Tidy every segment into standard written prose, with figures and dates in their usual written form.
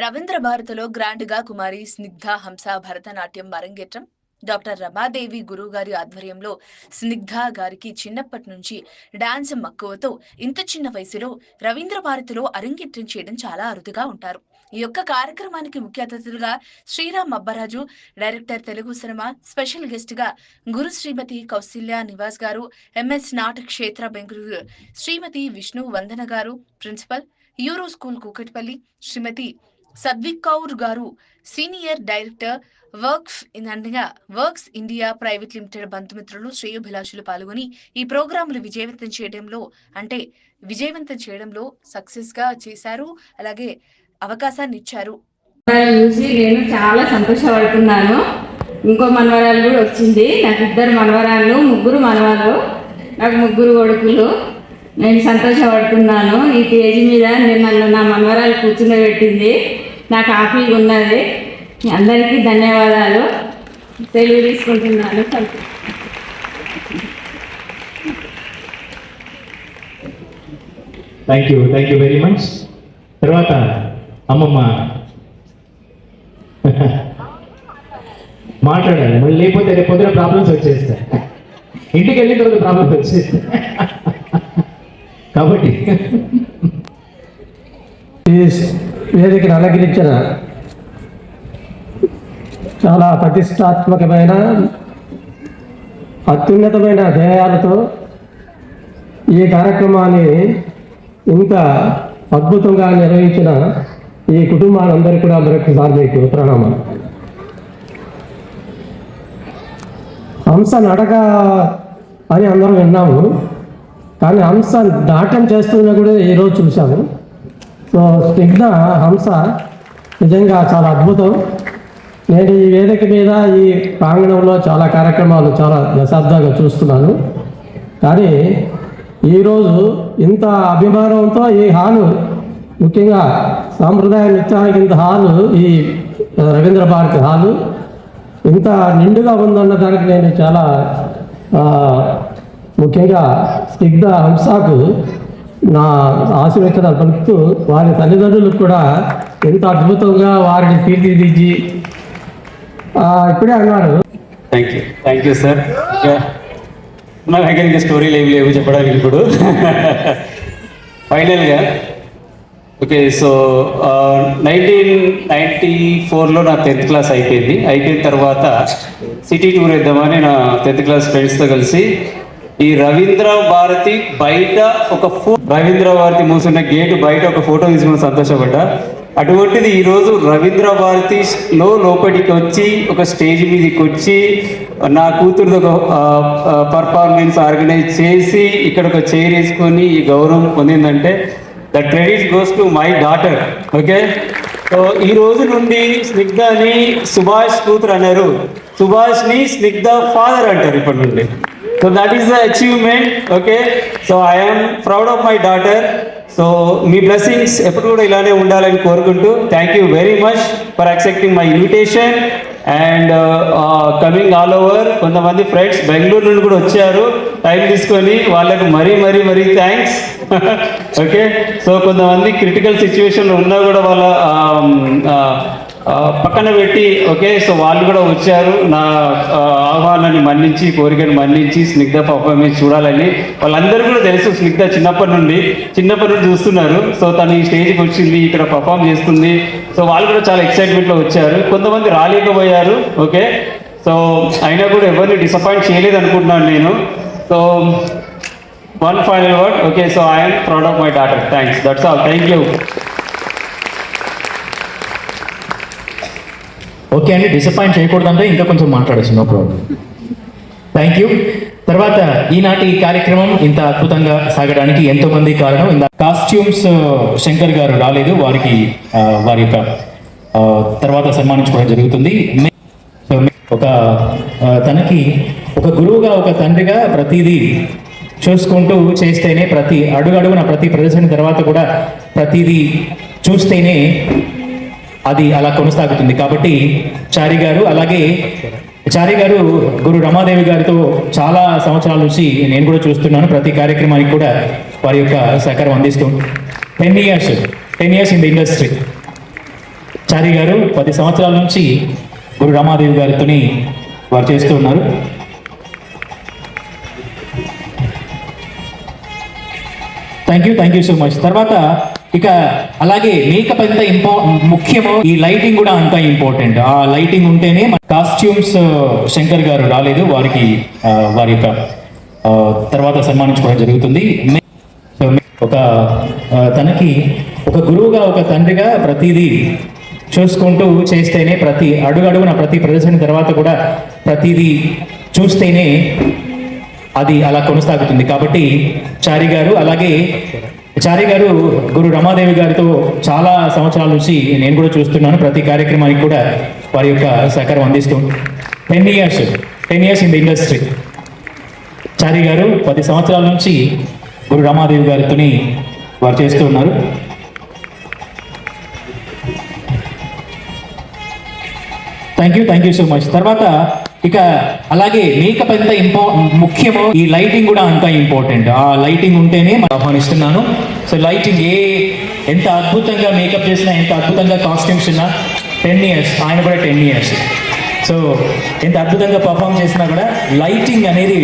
రవీంద్ర భారతిలో గ్రాండ్ గా కుమారి స్నిగ్ధ హంస భరతనాట్యం అరంగేట్రం. డాక్టర్ రమాదేవి గురువు గారి ఆధ్వర్యంలో స్నిగ్ధ గారికి చిన్నప్పటి నుంచి డాన్స్ మక్కువతో ఇంత చిన్న వయసులో రవీంద్ర భారతిలో అరంగేట్రం చేయడం చాలా అరుదుగా ఉంటారు. ఈ యొక్క కార్యక్రమానికి ముఖ్య అతిథులుగా Sriram Abbaraju, director Telugu cinema, special guest గా గురు శ్రీమతి కౌశల్య నివాస్ గారు, ఎంఎస్ నాటక క్షేత్ర బెంగళూరు శ్రీమతి విష్ణు వందన గారు, ప్రిన్సిపల్ యూరో స్కూల్ కూకట్పల్లి శ్రీమతి సద్విక్ కౌర్ గారు, senior director works India private limited బంధుమిత్రులు, శ్రేయోభిలాషులు పాల్గొని ఈ ప్రోగ్రాములు విజయవంతం చేయడంలో సక్సెస్ గా చేశారు. అలాగే అవకాశాన్ని ఇచ్చారు. నేను చాలా సంతోషపడుతున్నాను. ఇంకో మనవరాలు కూడా వచ్చింది. నాకు 2 మనవరాళ్ళు, 3 మనవాళ్ళు, నాకు 3 కొడుకులు. నేను సంతోషపడుతున్నాను. ఈ పేజీ మీద నన్ను నా మనవరాలు కూర్చుండబెట్టింది. నాకు హ్యాపీగా ఉన్నది. అందరికీ ధన్యవాదాలు తెలియజేసుకుంటున్నాను. Thank you very much. తర్వాత అమ్మమ్మ మాట్లాడాలి, మళ్ళీ లేకపోతే రేపు పొద్దున ప్రాబ్లమ్స్ వచ్చేస్తాయి, ఇంటికి వెళ్ళిన తర్వాత ప్రాబ్లమ్స్ వచ్చేస్తాయి. కాబట్టి వేదికను అలంకరించిన చాలా ప్రతిష్టాత్మకమైన అత్యున్నతమైన ధ్యేయాలతో ఈ కార్యక్రమాన్ని ఇంత అద్భుతంగా నిర్వహించిన ఈ కుటుంబాలందరికీ కూడా మరొకసారి మీకు ప్రణామాలు. హంస నడక అని అందరం విన్నాము, కానీ హంస నాట్యం చేస్తున్నా కూడా ఈరోజు చూసాము. సో స్నిగ్ధ హంస నిజంగా చాలా అద్భుతం. నేను ఈ వేదిక మీద ఈ ప్రాంగణంలో చాలా కార్యక్రమాలు చాలా దశాబ్దాలుగా చూస్తున్నాను, కానీ ఈరోజు ఇంత అభిమానంతో ఈ హాలు, ముఖ్యంగా సాంప్రదాయ నృత్యానికి ఇంత హాలు, ఈ రవీంద్ర భారతి హాలు ఇంత నిండుగా ఉందన్న దానికి నేను చాలా ముఖ్యంగా స్నిగ్ధ హంసకు నా ఆశీర్వచనాలు పలుకుతూ వారి తల్లిదండ్రులకు కూడా ఎంత అద్భుతంగా వారిని తీర్చిదిద్ది ఇప్పుడే అన్నారు. Thank you sir. నా దగ్గర ఇంకా స్టోరీలు ఏమి లేవు చెప్పడానికి ఇప్పుడు. ఫైనల్గా ఓకే, సో 1994లో నా 10th క్లాస్ అయిపోయిన తర్వాత సిటీ టూర్ వేద్దామని నా 10th క్లాస్ ఫ్రెండ్స్తో కలిసి ఈ రవీంద్ర భారతి బయట రవీంద్ర భారతి మూసున్న గేటు బయట ఒక ఫోటో తీసుకుని సంతోషపడ్డా. అటువంటిది ఈరోజు రవీంద్ర భారతిలో లోపలికి వచ్చి ఒక స్టేజ్ మీదకి వచ్చి నా కూతురుతో ఒక పర్ఫార్మెన్స్ ఆర్గనైజ్ చేసి ఇక్కడ ఒక చైర్ వేసుకొని ఈ గౌరవం పొందిందంటే the credit goes to my daughter. Okay, so ఈ రోజు నుండి స్నిగ్ధని సుభాష్ కూతురు అన్నారు, సుభాష్ని స్నిగ్ధ ఫాదర్ అంటారు ఇప్పటి నుండి. So that is the achievement. Okay, so I am proud of my daughter. So me blessings ఎప్పుడు కూడా ఇలానే ఉండాలని కోరుకుంటూ thank you very much for accepting my invitation and coming all over. కొంతమంది ఫ్రెండ్స్ బెంగళూరు నుండి కూడా వచ్చారు టైం తీసుకొని, వాళ్ళకు మరీ థ్యాంక్స్. ఓకే, సో కొంతమంది క్రిటికల్ సిచ్యువేషన్లో ఉన్నా కూడా వాళ్ళ పక్కన పెట్టి ఓకే, సో వాళ్ళు కూడా వచ్చారు నా ఆహ్వానాన్ని మన్నించి, కోరికను మన్నించి స్నిగ్ధ పర్ఫార్మెన్స్ చూడాలని. వాళ్ళందరూ కూడా తెలుసు, స్నిగ్ధ చిన్నప్పటి నుండి చూస్తున్నారు. సో తను ఈ స్టేజ్కి వచ్చింది, ఇక్కడ పర్ఫామ్ చేస్తుంది. సో వాళ్ళు కూడా చాలా ఎక్సైట్మెంట్లో వచ్చారు. కొంతమంది రాలేకపోయారు. ఓకే, సో అయినా కూడా ఎవరిని డిసప్పాయింట్ చేయలేదు అనుకుంటున్నాను నేను. So one final word. Okay, so I'm proud of my daughter. Thanks, that's all. Thank you. Okay అండి, డిసప్పాయింట్ చేయకూడదంటే ఇంకా కొంచెం మాట్లాడచ్చు, నో ప్రాబ్లం. Thank you. తర్వాత ఈనాటి కార్యక్రమం ఇంత అద్భుతంగా సాగడానికి ఎంతోమంది కారణం. కాస్ట్యూమ్స్ శంకర్ గారు రాలేదు, వారికి వారి యొక్క తర్వాత సన్మానించుకోవడం జరుగుతుంది. తనకి ఒక గురువుగా, ఒక తండ్రిగా ప్రతిదీ చూసుకుంటూ చేస్తేనే, ప్రతి అడుగున ప్రతి ప్రదర్శన తర్వాత కూడా ప్రతిదీ చూస్తేనే అది అలా కొనసాగుతుంది. కాబట్టి చారి గారు, అలాగే చారి గారు గురు రమాదేవి గారితో చాలా సంవత్సరాల నుంచి నేను కూడా చూస్తున్నాను. ప్రతి కార్యక్రమానికి కూడా వారి యొక్క సహకారం అందిస్తూ 10 ఇయర్స్ ఇన్ ద ఇండస్ట్రీ. చారి గారు 10 సంవత్సరాల నుంచి గురు రమాదేవి గారితో వారు చేస్తూ ఉన్నారు. Thank you so much. తర్వాత ఇక అలాగే మేకప్ ఎంత ముఖ్యమో ఈ లైటింగ్ కూడా అంత ఇంపార్టెంట్. ఆ లైటింగ్ ఉంటేనే కాస్ట్యూమ్స్ శంకర్ గారు రాలేదు, వారికి వారి యొక్క తర్వాత సన్మానించుకోవడం జరుగుతుంది. ఒక తనకి ఒక గురువుగా, ఒక తండ్రిగా ప్రతిదీ చూసుకుంటూ చేస్తేనే, ప్రతి అడుగడుగున ప్రతి ప్రదర్శన తర్వాత కూడా ప్రతిదీ చూస్తేనే అది అలా కొనసాగుతుంది. కాబట్టి చారి గారు, అలాగే చారి గారు గురు రమాదేవి గారితో చాలా సంవత్సరాల నుంచి నేను కూడా చూస్తున్నాను. ప్రతి కార్యక్రమానికి కూడా వారి యొక్క సహకారం అందిస్తూ 10 ఇయర్స్ ఇన్ ద ఇండస్ట్రీ. చారి గారు 10 సంవత్సరాల నుంచి గురు రమాదేవి గారితో వారు చేస్తూ ఉన్నారు. Thank you so much. తర్వాత ఇక అలాగే మేకప్ ఎంత ముఖ్యమో ఈ లైటింగ్ కూడా అంత ఇంపార్టెంట్. ఆ లైటింగ్ ఉంటేనే ఆహ్వానిస్తున్నాను. సో లైటింగ్ ఎంత అద్భుతంగా మేకప్ చేసినా, ఎంత అద్భుతంగా కాస్ట్యూమ్స్ ఉన్నా, 10 ఇయర్స్, ఆయన కూడా 10 ఇయర్స్. సో ఎంత అద్భుతంగా పర్ఫామ్ చేసినా కూడా లైటింగ్ అనేది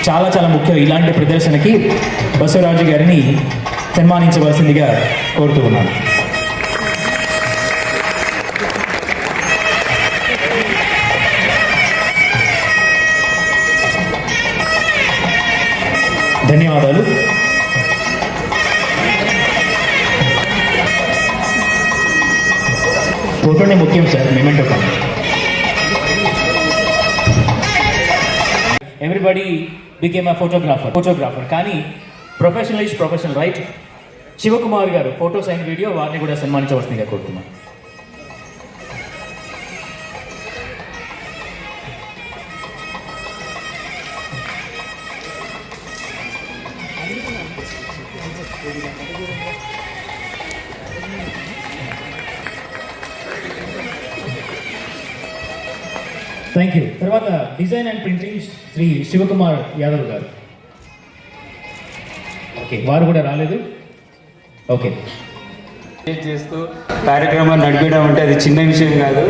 చాలా చాలా ముఖ్యం. ఇలాంటి ప్రదర్శనకి బసవరాజు గారిని సన్మానించవలసిందిగా కోరుతూ ఉన్నాను. ధన్యవాదాలు. ఫోటోనే ముఖ్యం సార్, మెమెంటో కాదు. Everybody became a photographer. కానీ professional right. Sivakumar garu photos and video, వారిని కూడా సన్మానించవలసిందిగా కోరుతున్నాను. Thank you. తర్వాత design and printing Shri Sivakumar Yadav garu. Okay, వారు కూడా రాలేదు. ఓకే, చేస్తూ కార్యక్రమాన్ని నడిపేయడం అంటే అది చిన్న విషయం కాదు.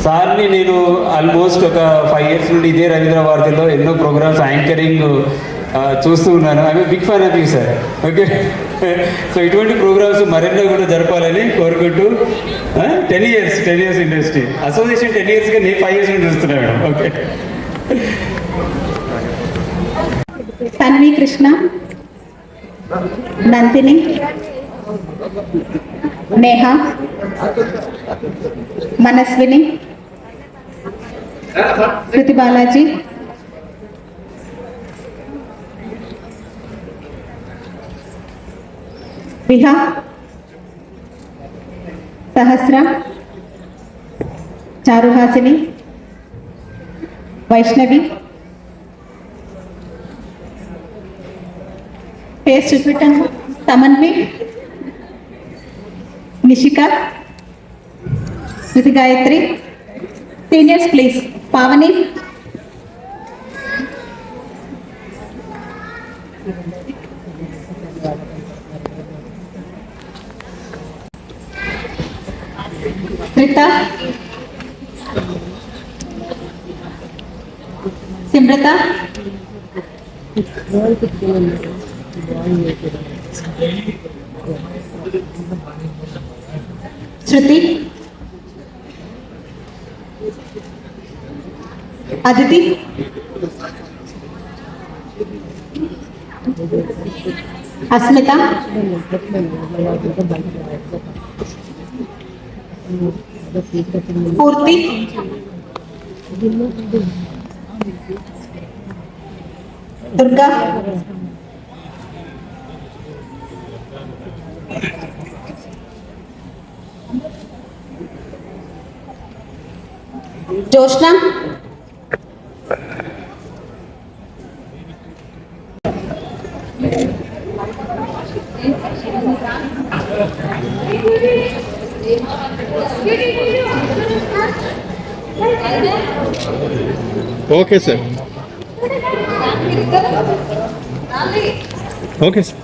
సార్ని నేను ఆల్మోస్ట్ ఒక 5 ఇయర్స్ నుండి ఇదే రవీంద్ర భారతిలో ఎన్నో ప్రోగ్రామ్స్ యాంకరింగ్ చూస్తూ ఉన్నాను. I big fan of you sir. Okay, so ఇటువంటి ప్రోగ్రామ్స్ మరెన్నో కూడా జరపాలని కోరుకుంటూ 10 ఇయర్స్ ఇండస్ట్రీ అసోసియేషన్ 10 ఇయర్స్గా నేను 5 ఇయర్స్ నుండి చూస్తున్నాను మేడం. ఓకే, తన్వి కృష్ణ, నందిని, నేహ, మనస్విని, శృతి బాలాజీ, విహా, సహస్ర, చారుహాసిని, వైష్ణవి, పేరు చూపెట్టాను, Tamanvi, Nishika, Shruti Gayatri. Seniors please. Pavani, Shrita, Simrata, Shruti, Aditi, Asmita, Purti, Durga, Joshna, okay sir, okay sir.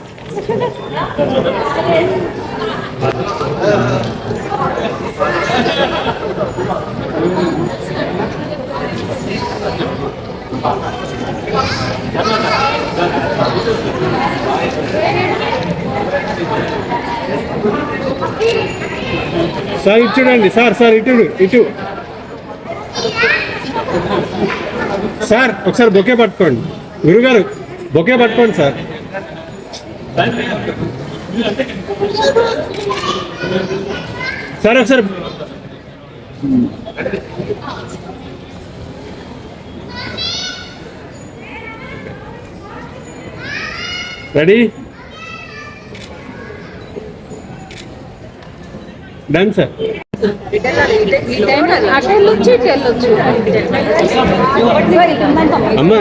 Sir ఇటు చూడండి సార్, సార్ ఇటు ఇటు సార్, ఒకసారి బొకే పట్టుకోండి గురుగారు, బొకే పట్టుకోండి సార్. సార్ ఒకసారి రెడీ, డన్ సార్. అమ్మా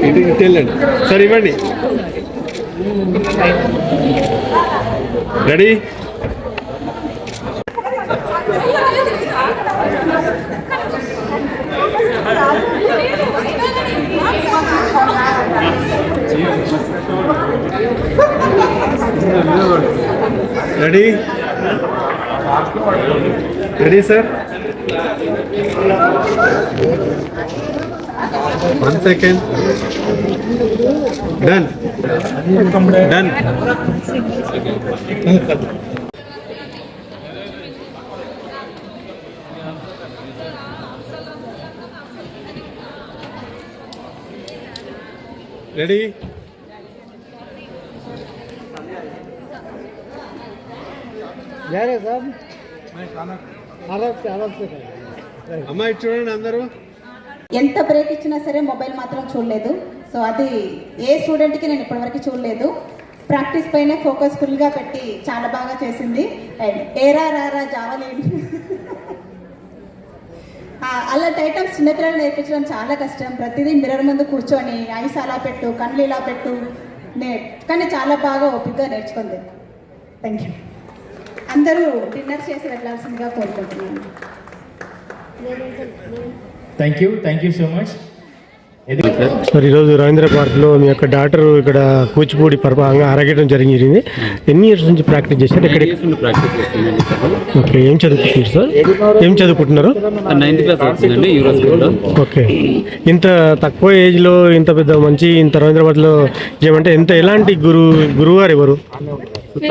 ఇటు వెళ్ళండి సార్, ఇవ్వండి. Ready, ready, ready sir. 1 second. Done. Done. Ready? అమ్మాయి చూడండి అందరూ. ఎంత బ్రేక్ ఇచ్చినా సరే మొబైల్ మాత్రం చూడలేదు. సో అది ఏ స్టూడెంట్కి నేను ఇప్పటివరకు చూడలేదు. ప్రాక్టీస్ పైనే ఫోకస్ ఫుల్గా పెట్టి చాలా బాగా చేసింది. అండ్ ఏరా రారా జావలేండి అలాంటి ఐటమ్స్ చిన్నపిల్లలు నేర్పించడం చాలా కష్టం. ప్రతిదీ మిర్రర్ ముందు కూర్చొని ఐస్ అలా పెట్టు, కళ్ళు ఇలా పెట్టు, కానీ చాలా బాగా ఓపికగా నేర్చుకుంది. Thank you. అందరూ డిన్నర్ చేసి వెళ్ళాల్సిందిగా కోరుకుంటున్నాను. Thank you so much. Sir, ఈరోజు రవీంద్ర పార్క్లో మీ యొక్క డాక్టర్ ఇక్కడ కూచిపూడి అరగడం జరిగింది. ఎన్ని ఇయర్స్ నుంచి ప్రాక్టీస్ చేశారు? ఇక్కడ ప్రాక్టీస్ చేస్తున్నాను. ఓకే, ఏం చదువుకుంటున్నారు సార్? ఏం చదువుకుంటున్నారు? 9th క్లాస్ వచ్చిందండి యూరో స్కూల్లో. ఓకే, ఇంత తక్కువ ఏజ్లో ఇంత పెద్ద మంచి ఇంత రవీంద్రపార్క్లో చేయమంటే ఎలాంటి గురువు గారు ఎవరు?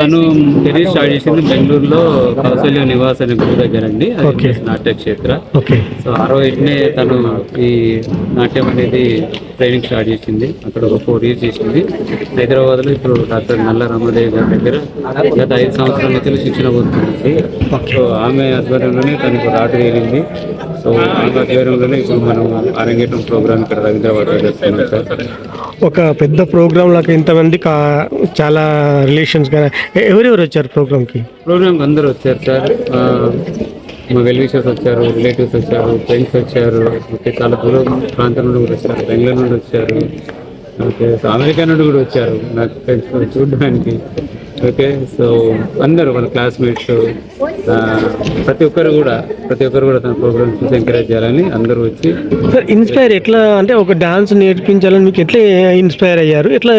తను కెరీర్ స్టార్ట్ చేసింది బెంగళూరులో కౌశల్య నివాస్ అనే గురువు దగ్గర అండి. నాట్య క్షేత్ర. సో 68నే తను ఈ నాట్యం అనేది ట్రైనింగ్ స్టార్ట్ చేసింది. అక్కడ ఒక 4 years చేసింది. హైదరాబాద్లో ఇప్పుడు డాక్టర్ నల్ల రామాదేవి గారి దగ్గర గత 5 సంవత్సరాల నుంచి శిక్షణ పొందుతుంది. సో ఆమె ఆధ్వర్యంలోనే తనకు రాటు తేలింది. సో ఆమె ఆధ్వర్యంలోనే ఇప్పుడు మనం అరంగేట్రం ప్రోగ్రామ్ ఇక్కడ రవీంద్రపార్క్లో చేస్తున్నాం సార్. ఒక పెద్ద ప్రోగ్రామ్ లాగా ఇంతమంది చాలా రిలేషన్స్ కానీ ఎవరెవరు వచ్చారు ప్రోగ్రామ్కి? అందరూ వచ్చారు సార్. మా వెల్ విషర్స్ వచ్చారు, రిలేటివ్స్ వచ్చారు, ఫ్రెండ్స్ వచ్చారు. ఓకే, చాలా దూరం ప్రాంతం నుండి కూడా వచ్చారు. బెంగళూరు నుండి వచ్చారు. ఓకే, సో అమెరికా నుండి కూడా వచ్చారు నాకు ఫ్రెండ్స్ చూడడానికి. ఓకే, సో అందరూ వాళ్ళ క్లాస్మేట్స్ ప్రతి ఒక్కరు కూడా తన ప్రోగ్రామ్స్ చూసి ఎంకరేజ్ చేయాలని అందరూ వచ్చి. సార్, ఇన్స్పైర్ ఎట్లా అంటే ఒక డాన్స్ నేర్పించాలని మీకు ఎట్లా ఇన్స్పైర్ అయ్యారు? ఎట్లా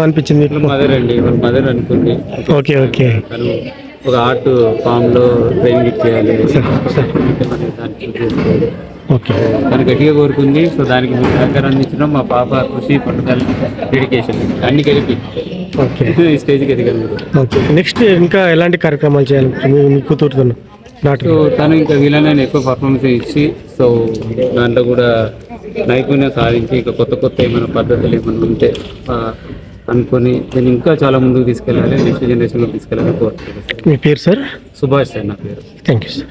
అనిపించింది? మదర్ అండి, వాళ్ళ మదర్ అనుకుంది. ఓకే ఓకే, తను ఒక ఆర్ట్ ఫామ్ లో ట్రైనింగ్ ఇచ్చేయాలి, ఓకే, తను గట్టిగా కోరుకుంది. సో దానికి మీరు సహకారం అందించడం మా పాప కృషి, పట్టుదల, డెడికేషన్ అన్ని కలిపి ఓకే ఈ స్టేజ్కి ఎదగలరు. ఓకే, నెక్స్ట్ ఇంకా ఎలాంటి కార్యక్రమాలు చేయాలి మీ కూతురుతో? సో తను ఇంకా వీళ్ళని ఎక్కువ పర్ఫార్మెన్స్ ఇచ్చి, సో దాంట్లో కూడా నైపుణ్యం సాధించి ఇంకా కొత్త ఏమైనా పద్ధతులు ఏమైనా ఉంటే అనుకొని దీన్ని ఇంకా చాలా ముందుకు తీసుకెళ్ళాలి, నెక్స్ట్ జనరేషన్లో తీసుకెళ్ళాలని కోరుతున్నాను. మీ పేరు సార్? సుభాష్ సార్ నా పేరు. Thank you sir.